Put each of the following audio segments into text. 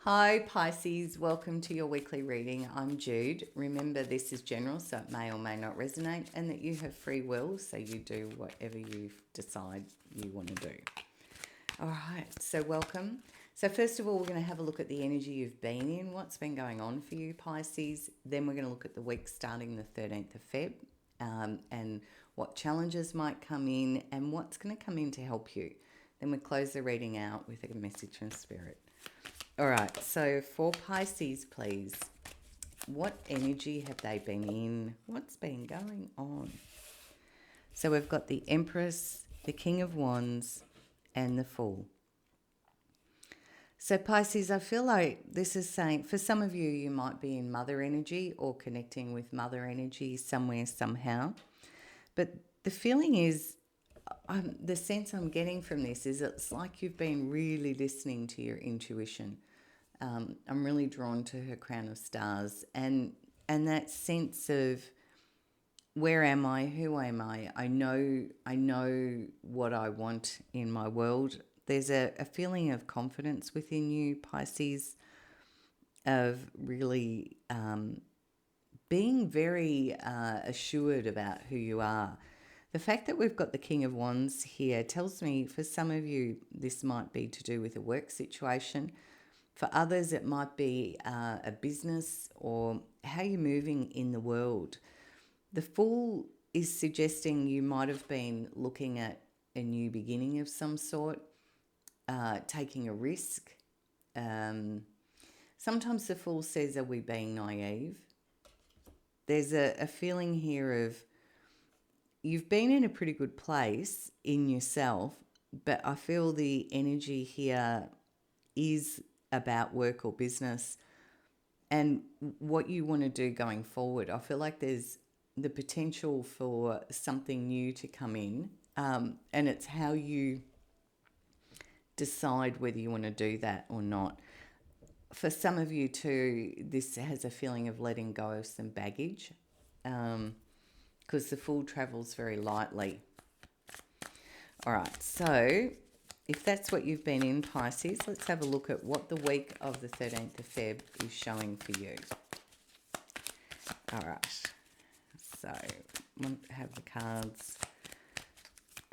Hi Pisces, welcome to your weekly reading. I'm Jude. Remember, this is general, so it may or may not resonate, and that you have free will, so you do whatever you decide you want to do. All right, so welcome. So first of all, we're going to have a look at the energy you've been in, what's been going on for you, Pisces. Then we're going to look at the week starting the 13th of Feb, and what challenges might come in and what's going to come in to help you. Then we close the reading out with a message from Spirit. All right, so for Pisces, please, what energy have they been in? What's been going on? So we've got the Empress, the King of Wands, and the Fool. So Pisces, I feel like this is saying, for some of you, you might be in mother energy or connecting with mother energy somewhere, somehow. But the feeling is, the sense I'm getting from this is it's like you've been really listening to your intuition. I'm really drawn to her crown of stars and that sense of where am I, who am I? I know what I want in my world. There's a feeling of confidence within you, Pisces, of really being very assured about who you are. The fact that we've got the King of Wands here tells me for some of you this might be to do with a work situation. For others, it might be a business or how you're moving in the world. The Fool is suggesting you might have been looking at a new beginning of some sort, taking a risk. Sometimes the Fool says, are we being naive? There's a feeling here of you've been in a pretty good place in yourself, but I feel the energy here is about work or business and what you want to do going forward. I feel like there's the potential for something new to come in, and it's how you decide whether you want to do that or not. For some of you too, this has a feeling of letting go of some baggage, because the Fool travels very lightly. All right, so if that's what you've been in, Pisces, let's have a look at what the week of the 13th of Feb is showing for you. All right, so we'll have the cards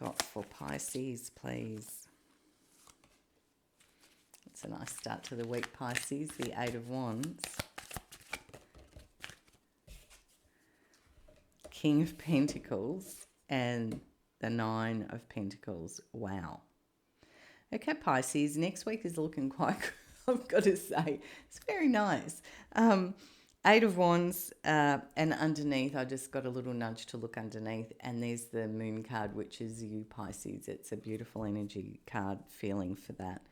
got for Pisces, please. It's a nice start to the week, Pisces. The Eight of Wands, King of Pentacles, and the Nine of Pentacles. Wow. Okay, Pisces, next week is looking quite good, I've got to say. It's very nice. Eight of Wands, and underneath, I just got a little nudge to look underneath, and there's the Moon card, which is you, Pisces. It's a beautiful energy card feeling for that.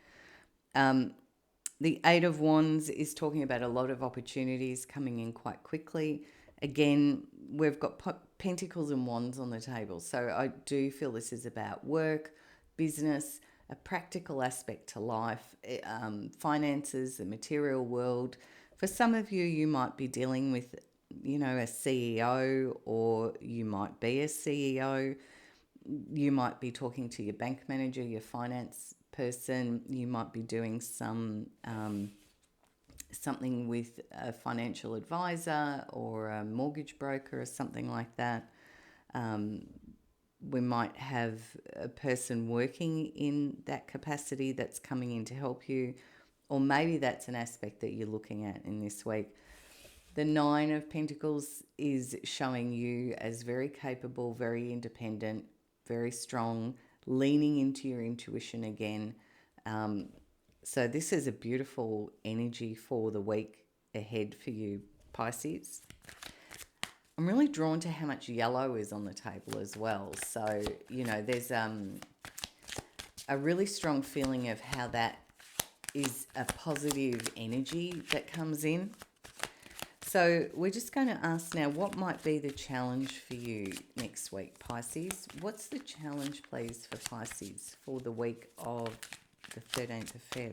The Eight of Wands is talking about a lot of opportunities coming in quite quickly. Again, we've got Pentacles and Wands on the table. So I do feel this is about work, business, a practical aspect to life, finances, the material world. For some of you, you might be dealing with, a CEO, or you might be a CEO. You might be talking to your bank manager, your finance person. You might be doing something with a financial advisor or a mortgage broker or something like that. We might have a person working in that capacity that's coming in to help you, or maybe that's an aspect that you're looking at in this week. The Nine of Pentacles is showing you as very capable, very independent, very strong, leaning into your intuition again. So this is a beautiful energy for the week ahead for you, Pisces. I'm really drawn to how much yellow is on the table as well. So, there's a really strong feeling of how that is a positive energy that comes in. So we're just going to ask now, what might be the challenge for you next week, Pisces? What's the challenge, please, for Pisces for the week of the 13th of Feb?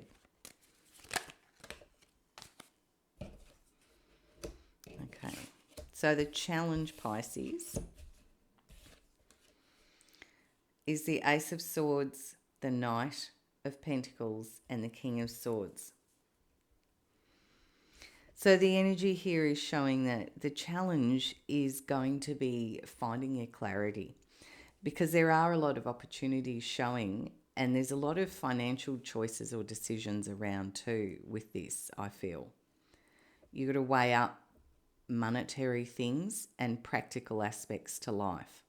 Okay. So the challenge, Pisces, is the Ace of Swords, the Knight of Pentacles, and the King of Swords. So the energy here is showing that the challenge is going to be finding your clarity, because there are a lot of opportunities showing, and there's a lot of financial choices or decisions around too with this, I feel. You've got to weigh up monetary things and practical aspects to life.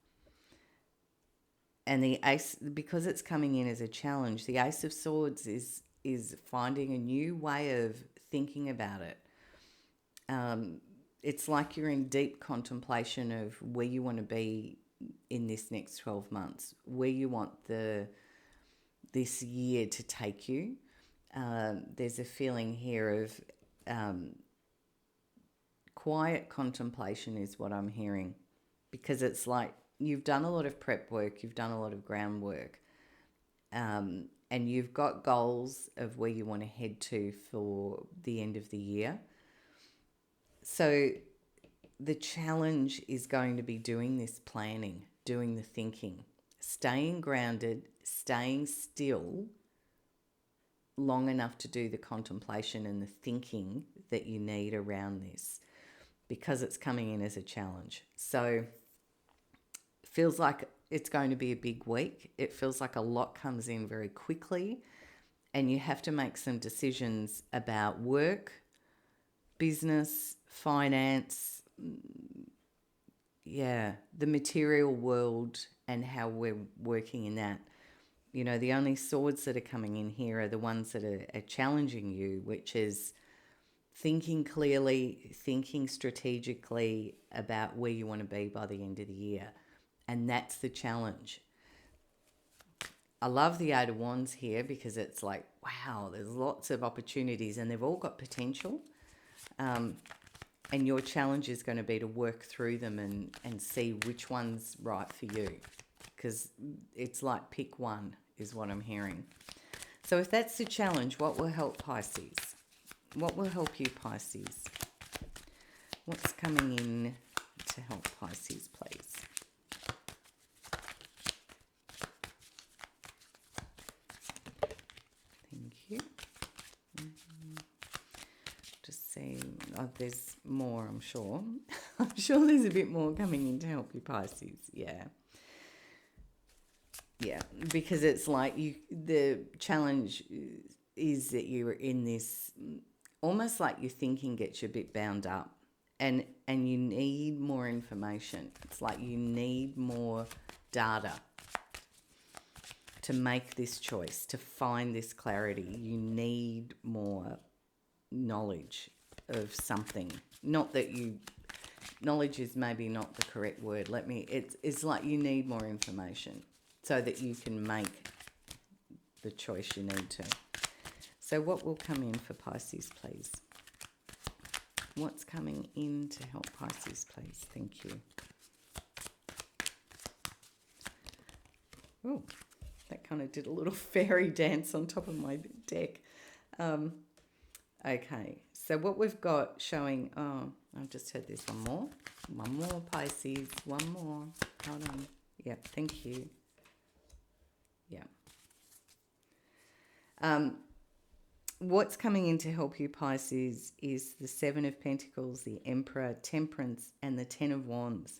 And the ace, because it's coming in as a challenge, the Ace of Swords is finding a new way of thinking about it. It's like you're in deep contemplation of where you want to be in this next 12 months, where you want this year to take you. There's a feeling here of quiet contemplation is what I'm hearing, because it's like you've done a lot of prep work, you've done a lot of groundwork, and you've got goals of where you want to head to for the end of the year. So the challenge is going to be doing this planning, doing the thinking, staying grounded, staying still long enough to do the contemplation and the thinking that you need around this, because it's coming in as a challenge. So it feels like it's going to be a big week. It feels like a lot comes in very quickly, and you have to make some decisions about work, business, finance, the material world and how we're working in that. You know, the only swords that are coming in here are the ones that are challenging you, which is thinking clearly, thinking strategically about where you want to be by the end of the year. And that's the challenge. I love the Eight of Wands here, because it's like, wow, there's lots of opportunities and they've all got potential. And your challenge is going to be to work through them and see which one's right for you, because it's like pick one is what I'm hearing. So if that's the challenge, what will help Pisces? What will help you, Pisces? What's coming in to help Pisces, please? Thank you. Just see, there's more, I'm sure. I'm sure there's a bit more coming in to help you, Pisces. Yeah, because it's like the challenge is that you're in this, almost like your thinking gets you a bit bound up, and you need more information. It's like you need more data to make this choice, to find this clarity. You need more knowledge of something. Not that knowledge is maybe not the correct word. It's like you need more information so that you can make the choice you need to. So what will come in for Pisces, please? What's coming in to help Pisces, please? Thank you. Oh, that kind of did a little fairy dance on top of my deck. Okay, so what we've got showing, I've just heard this one more, Pisces, one more, hold on, yep, thank you, yeah. What's coming in to help you, Pisces, is the Seven of Pentacles, the Emperor, Temperance, and the Ten of Wands.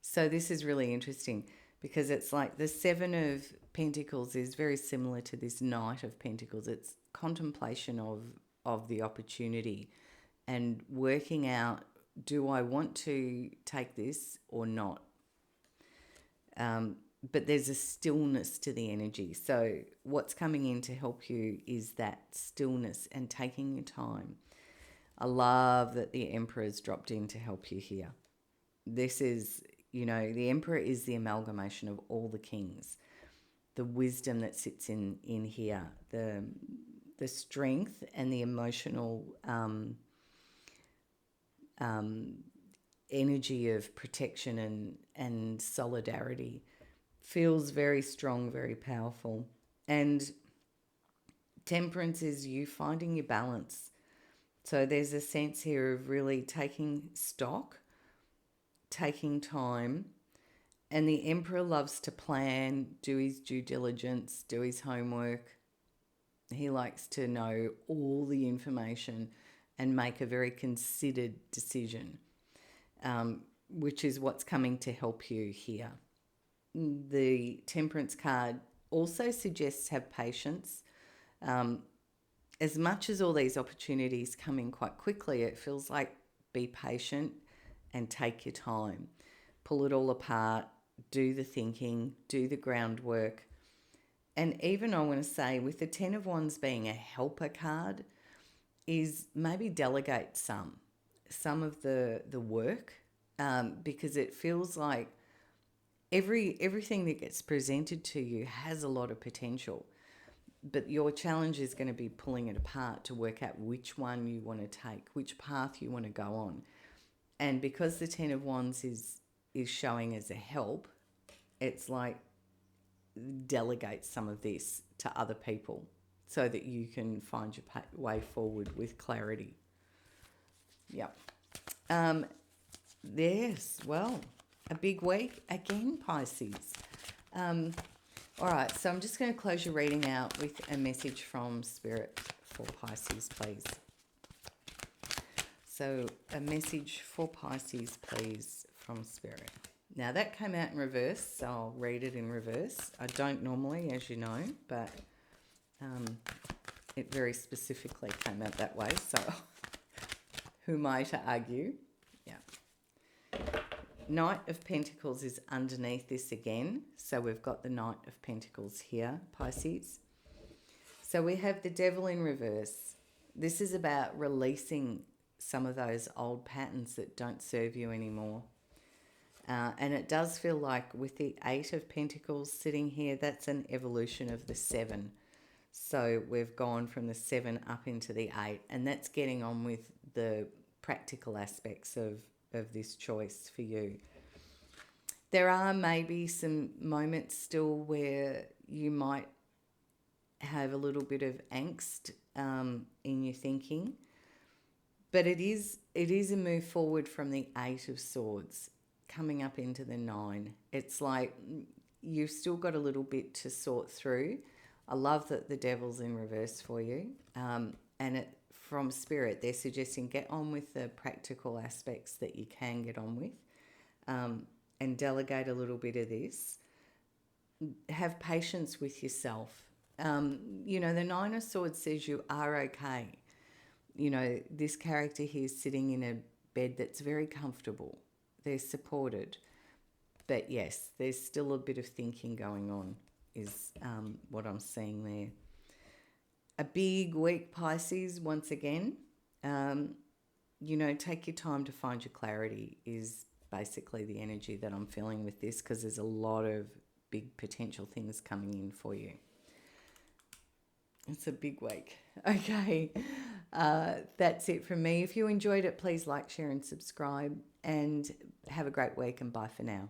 So this is really interesting, because it's like the Seven of Pentacles is very similar to this Knight of Pentacles. It's contemplation of the opportunity and working out, do I want to take this or not? But there's a stillness to the energy. So what's coming in to help you is that stillness and taking your time. I love that the Emperor's dropped in to help you here. This is, the Emperor is the amalgamation of all the kings, the wisdom that sits in here, the strength and the emotional energy of protection and solidarity feels very strong, very powerful. And Temperance is you finding your balance. So there's a sense here of really taking stock, taking time. And the Emperor loves to plan, do his due diligence, do his homework. He likes to know all the information and make a very considered decision, which is what's coming to help you here. The Temperance card also suggests have patience. As much as all these opportunities come in quite quickly, it feels like be patient and take your time. Pull it all apart, do the thinking, do the groundwork. And even I want to say, with the Ten of Wands being a helper card, is maybe delegate some of the work, because it feels like everything that gets presented to you has a lot of potential. But your challenge is going to be pulling it apart to work out which one you want to take, which path you want to go on. And because the Ten of Wands is showing as a help, it's like delegate some of this to other people so that you can find your way forward with clarity. Yep. Yes, well, a big week again, Pisces. All right, so I'm just going to close your reading out with a message from Spirit for Pisces, please. So a message for Pisces, please, from Spirit. Now, that came out in reverse, so I'll read it in reverse. I don't normally, as you know, but it very specifically came out that way, so who am I to argue? Yeah. Knight of Pentacles is underneath this again. So we've got the Knight of Pentacles here, Pisces. So we have the Devil in reverse. This is about releasing some of those old patterns that don't serve you anymore. And it does feel like with the Eight of Pentacles sitting here, that's an evolution of the 7. So we've gone from the 7 up into the 8, and that's getting on with the practical aspects of this choice for you. There are maybe some moments still where you might have a little bit of angst in your thinking, but it is a move forward from the 8 of Swords coming up into the 9. It's like you've still got a little bit to sort through. I love that the Devil's in reverse for you, and it from Spirit, they're suggesting get on with the practical aspects that you can get on with, and delegate a little bit of this. Have patience with yourself. You know, the 9 of Swords says you are okay. You know, this character here is sitting in a bed that's very comfortable. They're supported. But yes, there's still a bit of thinking going on is what I'm seeing there. A big week, Pisces, once again. You know, take your time to find your clarity is basically the energy that I'm feeling with this, because there's a lot of big potential things coming in for you. It's a big week. Okay, that's it from me. If you enjoyed it, please like, share and subscribe, and have a great week, and bye for now.